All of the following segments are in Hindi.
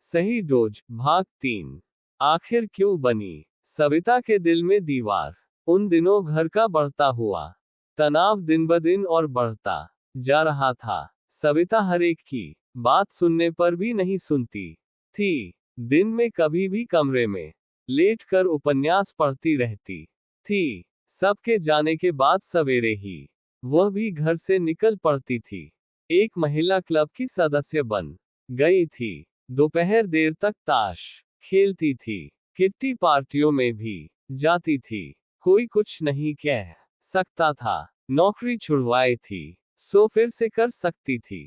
सही डोज भाग 3। आखिर क्यों बनी सविता के दिल में दीवार। उन दिनों घर का बढ़ता हुआ तनाव दिन ब दिन और बढ़ता जा रहा था। सविता हर एक की बात सुनने पर भी नहीं सुनती थी। दिन में कभी भी कमरे में लेटकर उपन्यास पढ़ती रहती थी। सबके जाने के बाद सवेरे ही वह भी घर से निकल पड़ती थी। एक महिला क्लब की सदस्य बन गई थी। दोपहर देर तक ताश खेलती थी। किट्टी पार्टियों में भी जाती थी। कोई कुछ नहीं कह सकता था। नौकरी छुड़वाई थी सो फिर से कर सकती थी।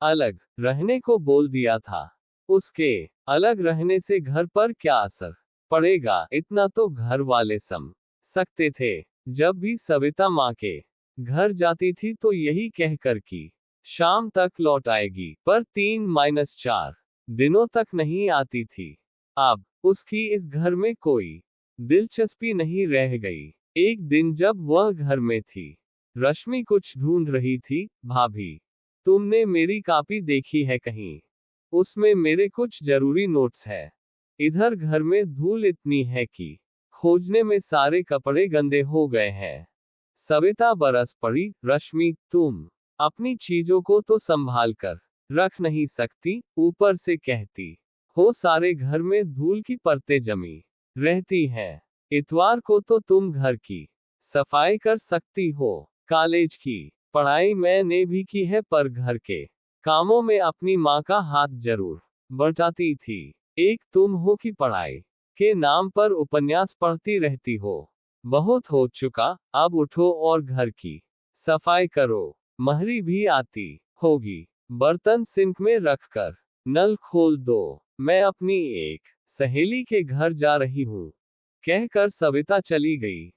अलग रहने को बोल दिया था। उसके अलग रहने से घर पर क्या असर पड़ेगा इतना तो घर वाले समझ सकते थे। जब भी सविता माँ के घर जाती थी तो यही कहकर कि शाम तक लौट आएगी, पर 3-4 दिनों तक नहीं आती थी। अब उसकी इस घर में कोई दिलचस्पी नहीं रह गई। एक दिन जब वह घर में थी, रश्मि कुछ ढूंढ रही थी। भाभी, तुमने मेरी कॉपी देखी है कहीं? उसमें मेरे कुछ जरूरी नोट्स है। इधर घर में धूल इतनी है कि खोजने में सारे कपड़े गंदे हो गए हैं। सविता बरस पड़ी। रश्मि, तुम अपनी चीजों को तो संभाल कर रख नहीं सकती? ऊपर से कहती हो सारे घर में धूल की परतें जमी रहती हैं। इतवार को तो तुम घर की सफाई कर सकती हो। कॉलेज की पढ़ाई मैंने भी की है, पर घर के कामों में अपनी माँ का हाथ जरूर बटाती थी। एक तुम हो कि पढ़ाई के नाम पर उपन्यास पढ़ती रहती हो। बहुत हो चुका, अब उठो और घर की सफाई करो। महरी भी आती होगी, बर्तन सिंक में रखकर नल खोल दो। मैं अपनी एक सहेली के घर जा रही हूँ, कहकर सविता चली गई।